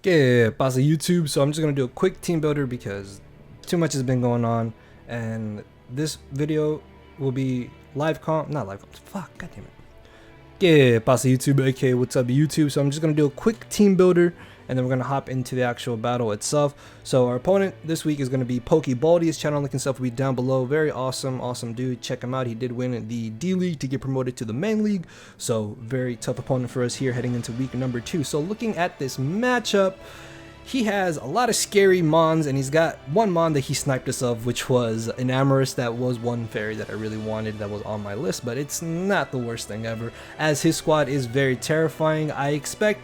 ¿Qué pasa, YouTube? So I'm just gonna do a quick team builder because too much has been going on, and this video will be not live comp. Fuck, god damn it. ¿Qué pasa, YouTube? aka what's up, YouTube? So I'm just gonna do a quick team builder, and then we're gonna hop into the actual battle itself. So our opponent this week is gonna be POKEBALDY. His channel link and stuff will be down below. Very awesome dude. Check him out. He did win the D League to get promoted to the main league. So very tough opponent for us here heading into week number 2. So looking at this matchup, he has a lot of scary mons, and he's got one mon that he sniped us of, which was an Amorous. That was one fairy that I really wanted, that was on my list, but it's not the worst thing ever, as his squad is very terrifying. I expect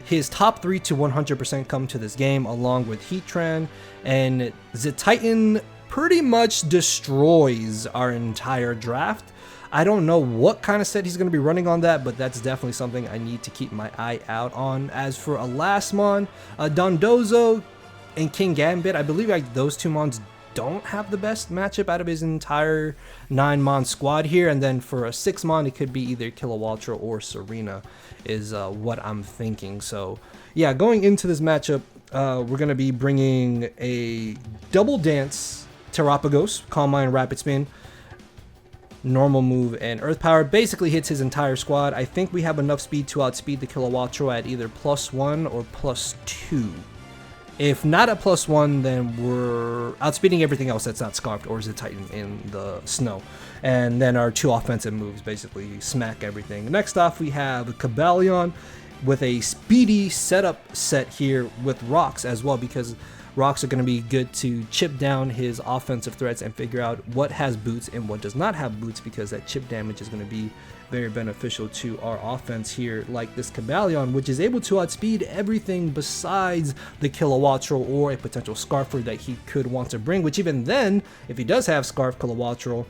his top 3 to 100% come to this game, along with Heatran, and Titan pretty much destroys our entire draft. I don't know what kind of set he's going to be running on that, but that's definitely something I need to keep my eye out on. As for a last mon, Dondozo and King Gambit, I believe those two mons don't have the best matchup out of his entire 9-mon squad here. And then for a 6-mon, it could be either Kilowattra or Serena is what I'm thinking. So yeah, going into this matchup, we're going to be bringing a Double Dance, Terrapagos, Calm Mind, Rapid Spin, normal move, and earth power. Basically hits his entire squad. I think we have enough speed to outspeed the Kilowattra at either +1 or +2. If not at +1, then we're outspeeding everything else that's not Scarfed or Titan in the snow. And then our 2 offensive moves basically smack everything. Next off, we have Cobalion with a speedy setup set here with rocks as well, because rocks are going to be good to chip down his offensive threats and figure out what has boots and what does not have boots, because that chip damage is going to be very beneficial to our offense here, like this Cobalion, which is able to outspeed everything besides the Kilowattra or a potential Scarfer that he could want to bring, which even then, if he does have Scarf Kilowattra,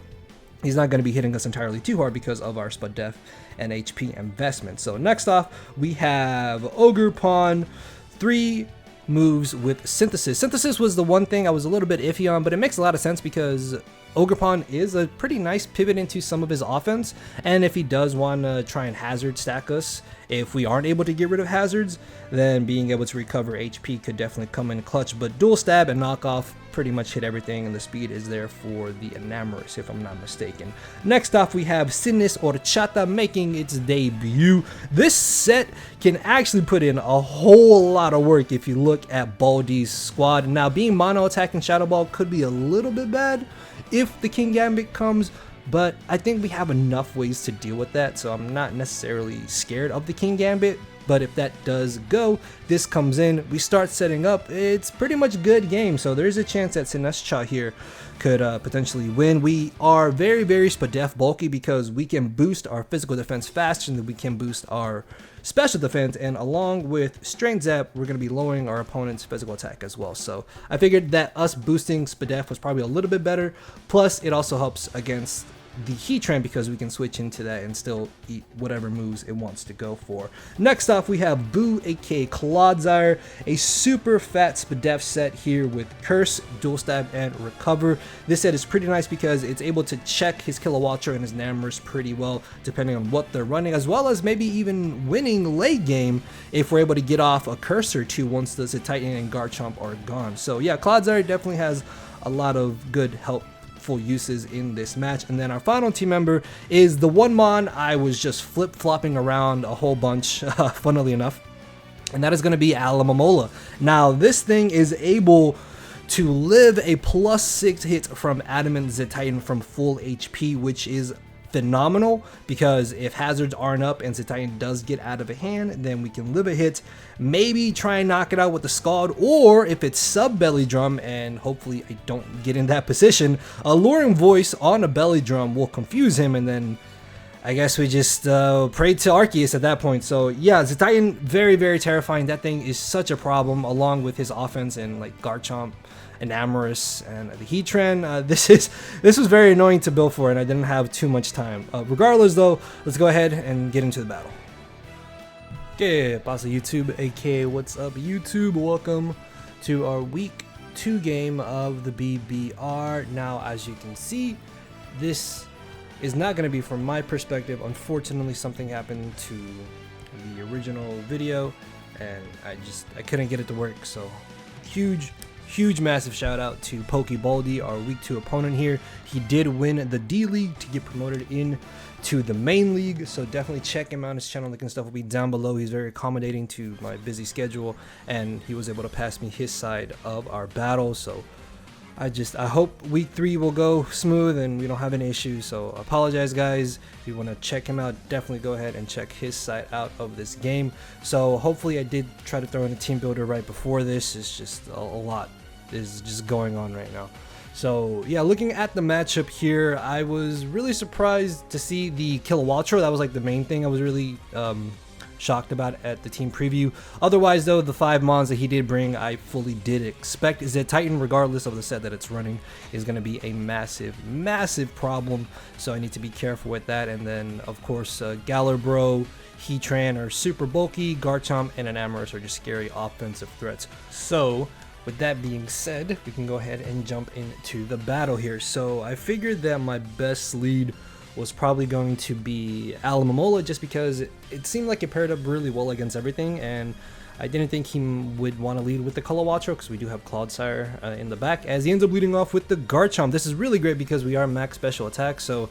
he's not going to be hitting us entirely too hard because of our SPDef and HP investment. So next off, we have Ogerpon, 3 moves with Synthesis. Synthesis was the one thing I was a little bit iffy on, but it makes a lot of sense because Ogerpon is a pretty nice pivot into some of his offense, and if he does want to try and hazard stack us, if we aren't able to get rid of hazards, then being able to recover HP could definitely come in clutch. But dual stab and knockoff pretty much hit everything, and the speed is there for the Enamorous, if I'm not mistaken. Next off, we have Sinistcha making its debut. This set can actually put in a whole lot of work if you look at Baldy's squad. Now, being mono attack and Shadow Ball could be a little bit bad if the King Gambit comes, but I think we have enough ways to deal with that, so I'm not necessarily scared of the King Gambit. But if that does go, this comes in, we start setting up, it's pretty much good game. So there's a chance that Sinistcha here could potentially win. We are very SPDef bulky because we can boost our physical defense faster than we can boost our special defense, and along with Strength Zap, we're going to be lowering our opponent's physical attack as well. So I figured that us boosting SPDef was probably a little bit better, plus it also helps against the Heatran because we can switch into that and still eat whatever moves it wants to go for. Next off, we have Boo, aka Clodsire, a super fat SPDef set here with Curse, Dual Stab, and Recover. This set is pretty nice because it's able to check his Kilowattra and his Namorous pretty well depending on what they're running, as well as maybe even winning late game if we're able to get off a Curse or 2 once the Titan and Garchomp are gone. So yeah, Clodsire definitely has a lot of good help uses in this match. And then our final team member is the one mon I was just flip-flopping around a whole bunch, funnily enough, and that is going to be Alamamola. Now this thing is able to live a +6 hit from Adamant Titan from full HP, which is phenomenal, because if hazards aren't up and Titan does get out of a hand, then we can live a hit, maybe try and knock it out with the Scald, or if it's sub belly drum, and hopefully I don't get in that position, a luring voice on a belly drum will confuse him, and then I guess we just pray to Arceus at that point. So yeah, Titan, very terrifying. That thing is such a problem, along with his offense and like Garchomp, Enamorous, and the Heatran. This was very annoying to build for, and I didn't have too much time. Regardless though, let's go ahead and get into the battle. ¿Qué pasa, YouTube? aka what's up, YouTube? Welcome to our week 2 game of the BBR. Now, as you can see, this is not going to be from my perspective. Unfortunately, something happened to the original video and I couldn't get it to work. So huge massive shout out to POKEBALDY, our week 2 opponent here. He did win the D League to get promoted in to the main league, so definitely check him out. His channel link and stuff will be down below. He's very accommodating to my busy schedule, and he was able to pass me his side of our battle. So I hope week 3 will go smooth and we don't have any issues. So apologize, guys. If you want to check him out, definitely go ahead and check his side out of this game. So hopefully, I did try to throw in a team builder right before this. It's just a lot is just going on right now. So yeah, looking at the matchup here, I was really surprised to see the Kilowattrel. That was like the main thing I was really shocked about at the team preview. Otherwise though, the 5 mons that he did bring, I fully did expect. Is that Titan, regardless of the set that it's running, is going to be a massive problem. So I need to be careful with that. And then of course, Galarbro, Heatran are super bulky, Garchomp and an Amorous are just scary offensive threats. So with that being said, we can go ahead and jump into the battle here. So I figured that my best lead was probably going to be Alomomola, just because it seemed like it paired up really well against everything, and I didn't think he would want to lead with the Kilowattrel because we do have Clodsire in the back, as he ends up leading off with the Garchomp. This is really great because we are max special attack, so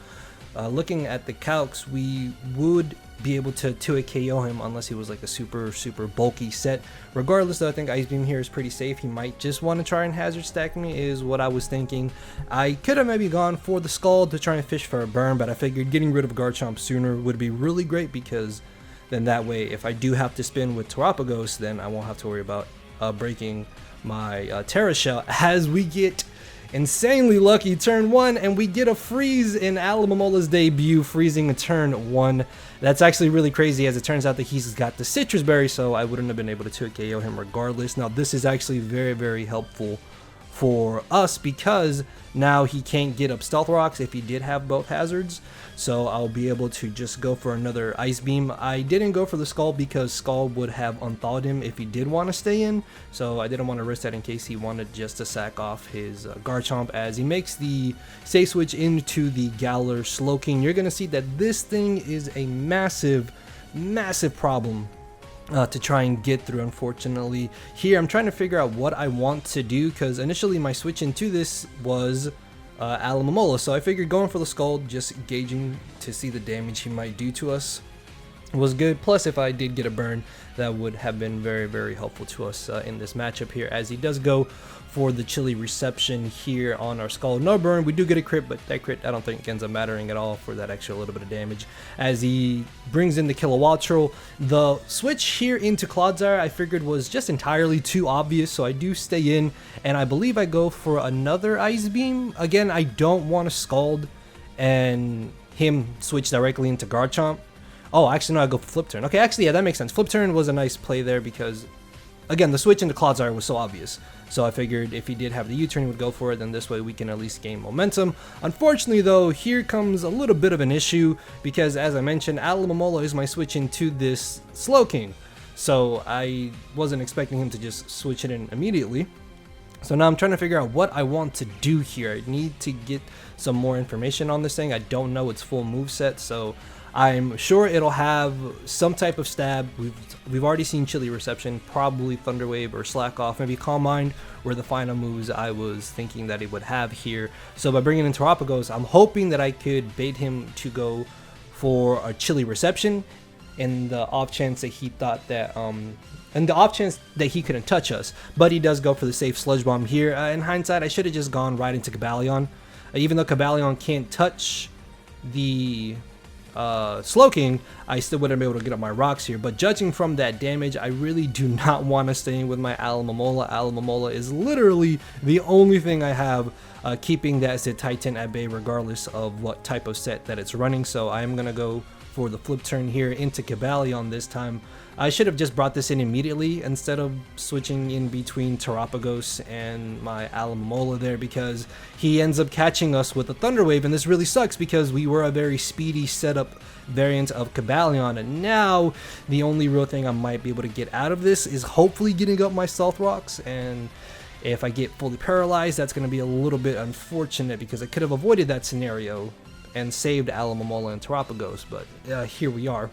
looking at the calcs, we would be able to 2-hit KO him unless he was like a super bulky set. Regardless though, I think Ice Beam here is pretty safe. He might just want to try and hazard stack me is what I was thinking. I could have maybe gone for the Scald to try and fish for a burn, but I figured getting rid of Garchomp sooner would be really great, because then that way if I do have to spin with Terapagos, then I won't have to worry about breaking my Terra Shell, as we get insanely lucky turn 1 and we get a freeze in Alamomola's debut, freezing in turn 1. That's actually really crazy, as it turns out that he's got the Citrus Berry, so I wouldn't have been able to 2-KO him regardless. Now this is actually very helpful for us, because now he can't get up Stealth Rocks if he did have both hazards, so I'll be able to just go for another Ice Beam. I didn't go for the Scald because Scald would have unthawed him if he did want to stay in, so I didn't want to risk that in case he wanted just to sack off his Garchomp, as he makes the safe switch into the Galar Slowking. You're going to see that this thing is a massive problem to try and get through. Unfortunately here I'm trying to figure out what I want to do, because initially my switch into this was Alomomola, so I figured going for the Scald, just gauging to see the damage he might do to us, was good. Plus if I did get a burn, that would have been very helpful to us in this matchup here, as he does go for the Chilly Reception here on our Scald. No burn, we do get a crit, but that crit I don't think ends up mattering at all for that extra little bit of damage, as he brings in the Kilowattrel. The switch here into Clodsire I figured was just entirely too obvious, so I do stay in, and I believe I go for another Ice Beam. Again, I don't want to Scald and him switch directly into Garchomp. Oh, actually, no, I go for Flip Turn. Okay, actually, yeah, that makes sense. Flip Turn was a nice play there, because, again, the switch into Clodsire was so obvious. So I figured if he did have the U-turn, he would go for it, then this way we can at least gain momentum. Unfortunately, though, here comes a little bit of an issue, because, as I mentioned, Alomomola is my switch into this Slowking. So I wasn't expecting him to just switch it in immediately. So now I'm trying to figure out what I want to do here. I need to get some more information on this thing. I don't know its full moveset, so I'm sure it'll have some type of stab. We've already seen Chilly Reception, probably Thunder Wave or Slack Off, maybe Calm Mind were the final moves I was thinking that it would have here. So by bringing in Terapagos, I'm hoping that I could bait him to go for a Chilly Reception, in the off chance that he thought that and the off chance that he couldn't touch us, but he does go for the safe Sludge Bomb here. In hindsight, I should have just gone right into Cobalion. Even though Cobalion can't touch the Slowking, I still wouldn't be able to get up my rocks here, but judging from that damage, I really do not want to stay with my Alomomola. Alomomola is literally the only thing I have keeping that Zit Titan at bay, regardless of what type of set that it's running. So I am going to go for the Flip Turn here into Cobalion this time. I should have just brought this in immediately instead of switching in between Terapagos and my Alomomola there, because he ends up catching us with a Thunder Wave, and this really sucks because we were a very speedy setup variant of Cobalion, and now the only real thing I might be able to get out of this is hopefully getting up my Stealth Rocks, and if I get fully paralyzed, that's going to be a little bit unfortunate because I could have avoided that scenario and saved Alomomola and Terapagos, but here we are.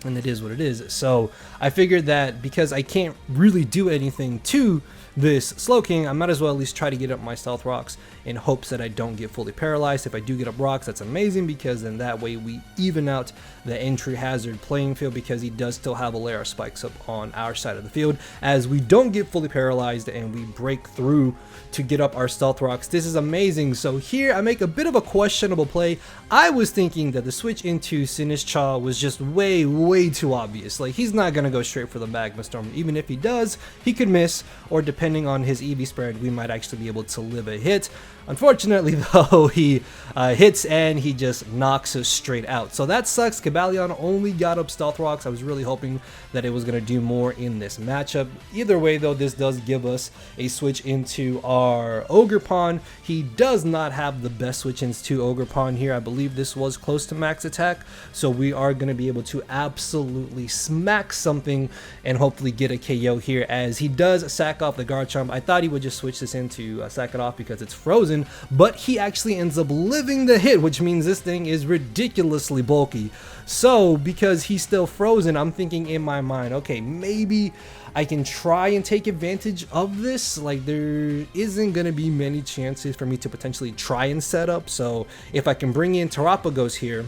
and it is what it is. So I figured that because I can't really do anything to this Slow King, I might as well at least try to get up my Stealth Rocks in hopes that I don't get fully paralyzed. If I do get up rocks, that's amazing, because then that way we even out the entry hazard playing field, because he does still have a layer of spikes up on our side of the field. As we don't get fully paralyzed and we break through to get up our Stealth Rocks, this is amazing. So here I make a bit of a questionable play. I was thinking that the switch into Sinistcha was just way too obvious. Like, he's not gonna go straight for the Magma Storm. Even if he does, he could miss, or depending on his EV spread, we might actually be able to live a hit. Unfortunately though, he hits and he just knocks us straight out. So that sucks. Cobalion only got up Stealth Rocks. I was really hoping that it was going to do more in this matchup. Either way though, this does give us a switch into our Ogerpon. He does not have the best switch-ins to Ogerpon here. I believe this was close to max attack. So we are going to be able to absolutely smack something and hopefully get a KO here, as he does sack off the Garchomp. I thought he would just switch this in to sack it off because it's frozen, but he actually ends up living the hit, which means this thing is ridiculously bulky. So because he's still frozen, I'm thinking in my mind, okay, maybe I can try and take advantage of this. Like, there isn't going to be many chances for me to potentially try and set up. So if I can bring in Terapagos here,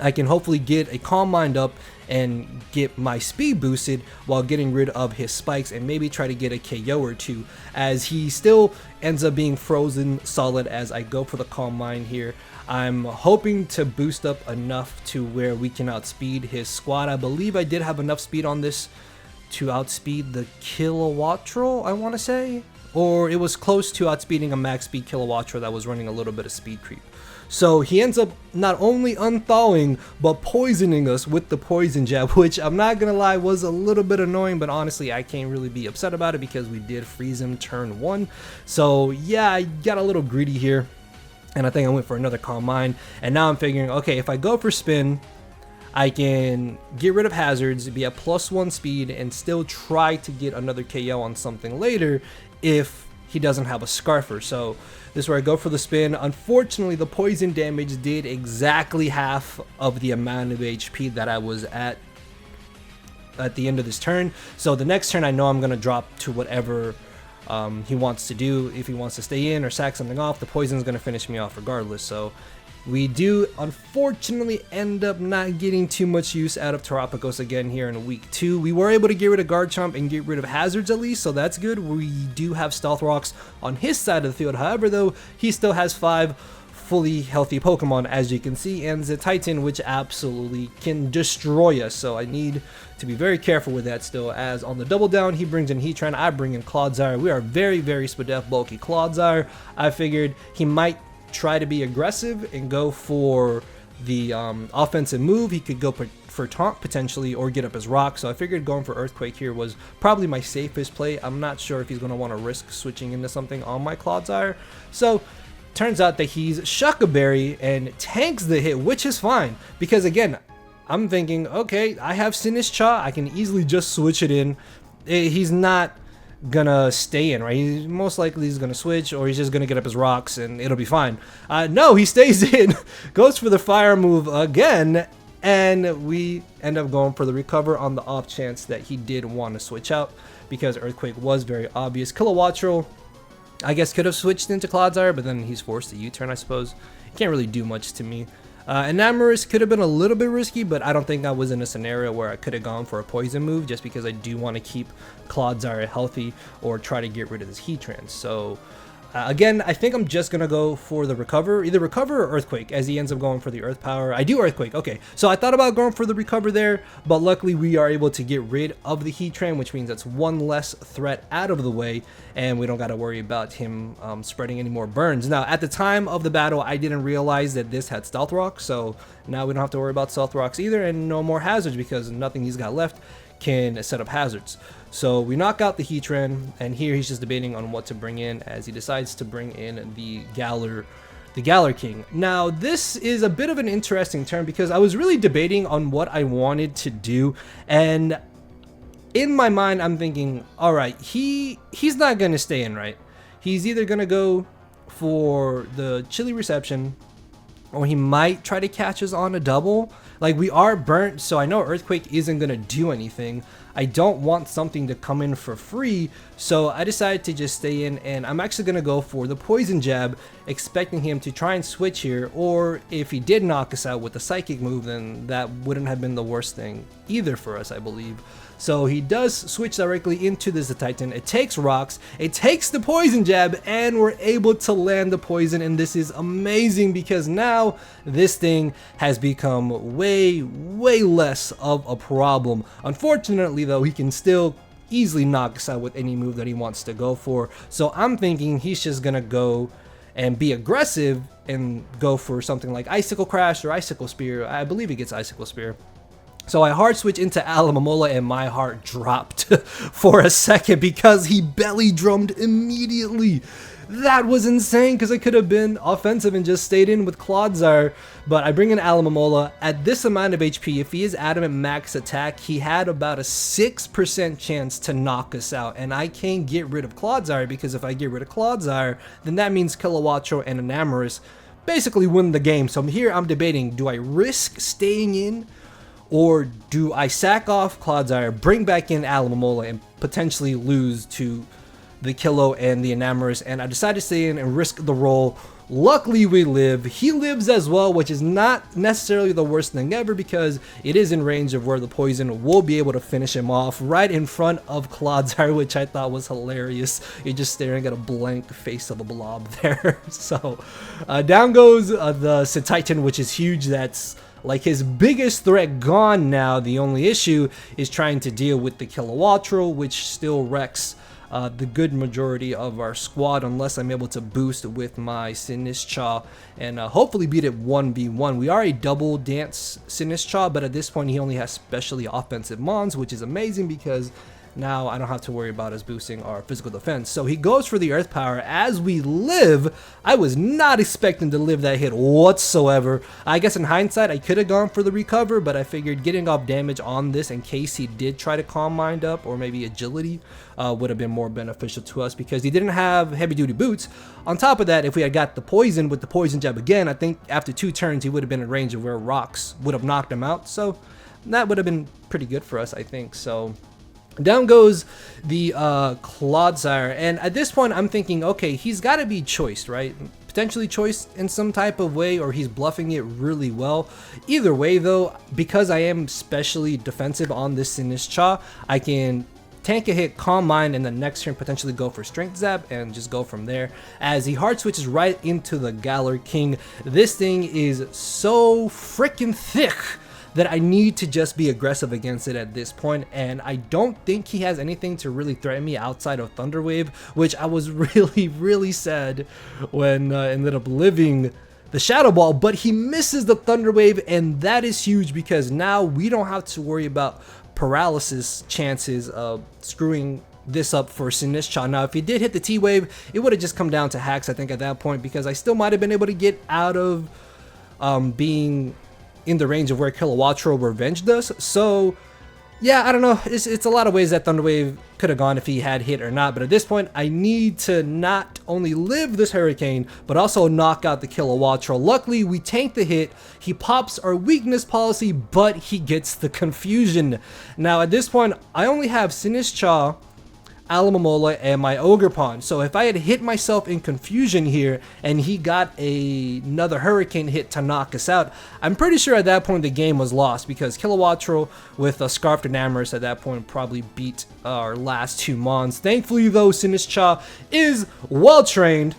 I can hopefully get a Calm Mind up and get my speed boosted while getting rid of his spikes, and maybe try to get a KO or two, as he still ends up being frozen solid as I go for the Calm Mind here. I'm hoping to boost up enough to where we can outspeed his squad. I believe I did have enough speed on this to outspeed the Kilowattrel, I want to say, or it was close to outspeeding a max speed Kilowattrel that was running a little bit of speed creep. So he ends up not only unthawing, but poisoning us with the poison jab, which I'm not gonna lie was a little bit annoying, but honestly I can't really be upset about it because we did freeze him turn 1. So yeah, I got a little greedy here, and I think I went for another Calm Mind, and now I'm figuring, okay, if I go for spin, I can get rid of hazards, be at +1 speed, and still try to get another KO on something later if he doesn't have a Scarfer. So this is where I go for the spin. Unfortunately, the poison damage did exactly half of the amount of HP that I was at the end of this turn. So the next turn I know I'm going to drop to whatever he wants to do. If he wants to stay in or sack something off, the poison is going to finish me off regardless. So we do unfortunately end up not getting too much use out of Terapagos again here in week 2. We were able to get rid of Garchomp and get rid of hazards at least, so that's good. We do have Stealth Rocks on his side of the field. However though, he still has 5 fully healthy Pokemon, as you can see, and the Titan, which absolutely can destroy us. So I need to be very careful with that still, as on the double down he brings in Heatran, I bring in Clodsire. We are very Spadef bulky Clodsire. I figured he might try to be aggressive and go for the offensive move. He could go for Taunt potentially, or get up his Rock. So I figured going for Earthquake here was probably my safest play. I'm not sure if he's going to want to risk switching into something on my Clodsire. So turns out that he's Shucka Berry and tanks the hit, which is fine, because again, I'm thinking, okay, I have Sinistcha, I can easily just switch it in. He's not gonna stay in, right? He's most likely he's gonna switch, or he's just gonna get up his rocks and it'll be fine. No, he stays in, goes for the fire move again, and we end up going for the recover on the off chance that he did want to switch out, because Earthquake was very obvious. Kilowattrel, I guess, could have switched into Clodsire, but then he's forced to U-turn, I suppose. He can't really do much to me. Enamorus could have been a little bit risky, but I don't think I was in a scenario where I could have gone for a poison move, just because I do want to keep Clodsire healthy or try to get rid of this Heatran. So again, I think I'm just going to go for the recover, either recover or Earthquake, as he ends up going for the Earth Power. I do Earthquake, okay. So I thought about going for the recover there, but luckily we are able to get rid of the Heatran, which means that's one less threat out of the way, and we don't got to worry about him spreading any more burns. Now, at the time of the battle, I didn't realize that this had Stealth Rock, so now we don't have to worry about Stealth Rocks either, and no more hazards, because nothing he's got left can set up hazards. So we knock out the Heatran, and here he's just debating on what to bring in, as he decides to bring in the Galar King. Now this is a bit of an interesting turn, because I was really debating on what I wanted to do, and in my mind I'm thinking, all right, he's not gonna stay in, right? He's either gonna go for the Chilly Reception, or he might try to catch us on a double. Like, we are burnt, so I know Earthquake isn't gonna do anything. I don't want something to come in for free, so I decided to just stay in, and I'm actually gonna go for the Poison Jab, expecting him to try and switch here, or if he did knock us out with the Psychic move, then that wouldn't have been the worst thing either for us, I believe. So he does switch directly into this Titan. It takes rocks, it takes the Poison Jab, and we're able to land the poison, and this is amazing because now this thing has become way less of a problem. Unfortunately though, he can still easily knock us out with any move that he wants to go for. So I'm thinking he's just gonna go and be aggressive and go for something like Icicle Crash or Icicle Spear. I believe he gets Icicle Spear. So I hard switch into Alomomola and my heart dropped for a second because he belly drummed immediately. That was insane because I could have been offensive and just stayed in with Clodsire. But I bring in Alomomola. At this amount of HP, if he is adamant max attack, he had about a 6% chance to knock us out. And I can't get rid of Clodsire because if I get rid of Clodsire, then that means Kilowattrel and Enamorus basically win the game. So here I'm debating, do I risk staying in? Or do I sack off Clodsire, bring back in Alomomola, and potentially lose to the Kilo and the Enamorus? And I decided to stay in and risk the roll. Luckily we live. He lives as well, which is not necessarily the worst thing ever because it is in range of where the poison will be able to finish him off right in front of Clodsire, which I thought was hilarious. You're just staring at a blank face of a blob there. So down goes the Titan, which is huge. That's like his biggest threat gone now. The only issue is trying to deal with the Kilowattrel, which still wrecks the good majority of our squad unless I'm able to boost with my Sinistcha and hopefully beat it 1v1. We are a double dance Sinistcha, but at this point he only has specially offensive mons, which is amazing because now I don't have to worry about us boosting our physical defense. So he goes for the Earth Power as we live. I was not expecting to live that hit whatsoever. I guess in hindsight I could have gone for the recover, but I figured getting off damage on this in case he did try to Calm Mind up or maybe agility would have been more beneficial to us because he didn't have heavy duty boots. On top of that, if we had got the poison with the Poison Jab again, I think after 2 turns he would have been in range of where rocks would have knocked him out. So that would have been pretty good for us, I think. So down goes the Clodsire, and at this point I'm thinking, okay, he's got to be choiced, right? Potentially choiced in some type of way, or he's bluffing it really well. Either way though, because I am specially defensive on this Sinistcha, I can tank a hit, Calm Mind, and then next turn potentially go for Strength Zap and just go from there. As he hard switches right into the Galar King, this thing is so freaking thick that I need to just be aggressive against it at this point, and I don't think he has anything to really threaten me outside of Thunder Wave, which I was really sad when ended up living the Shadow Ball, but he misses the Thunder Wave, and that is huge because now we don't have to worry about paralysis chances of screwing this up for Sinistcha. Now if he did hit the T-Wave, it would have just come down to hacks I think at that point, because I still might have been able to get out of being in the range of where Kilowattrel revenged us. So yeah, I don't know, it's a lot of ways that Thunder Wave could have gone if he had hit or not, but at this point I need to not only live this Hurricane but also knock out the Kilowattrel. Luckily we tank the hit, he pops our weakness policy, but he gets the confusion. Now at this point I only have Sinistcha, Alomomola, and my Ogerpon. So if I had hit myself in confusion here and he got another Hurricane hit to knock us out, I'm pretty sure at that point the game was lost because Kilowattrel with a Scarfed Enamorus at that point probably beat our last 2 mons. Thankfully though, Sinistcha is well trained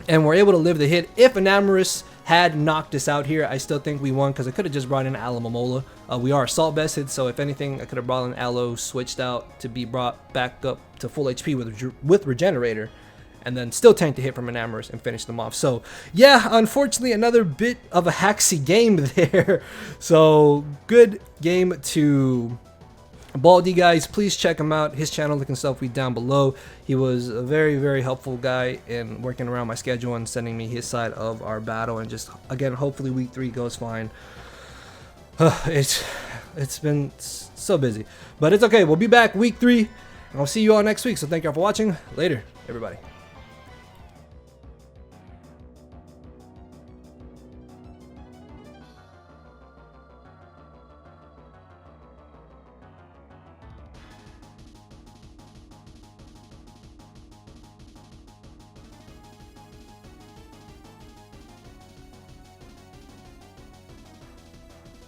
and we're able to live the hit. If Enamorus had knocked us out here, I still think we won because I could have just brought in Alomomola. We are Assault Vested, so if anything, I could have brought in Aloe, switched out to be brought back up to full HP with Regenerator, and then still tank the hit from Enamorus and finish them off. So yeah, unfortunately another bit of a hacksy game there. So good game to Baldy, guys. Please check him out. His channel link and stuff will be down below. He was a very helpful guy in working around my schedule and sending me his side of our battle, and just again hopefully week 3 goes fine. It's been so busy, but it's okay. We'll be back week 3 and I'll see you all next week. So thank you all for watching. Later everybody.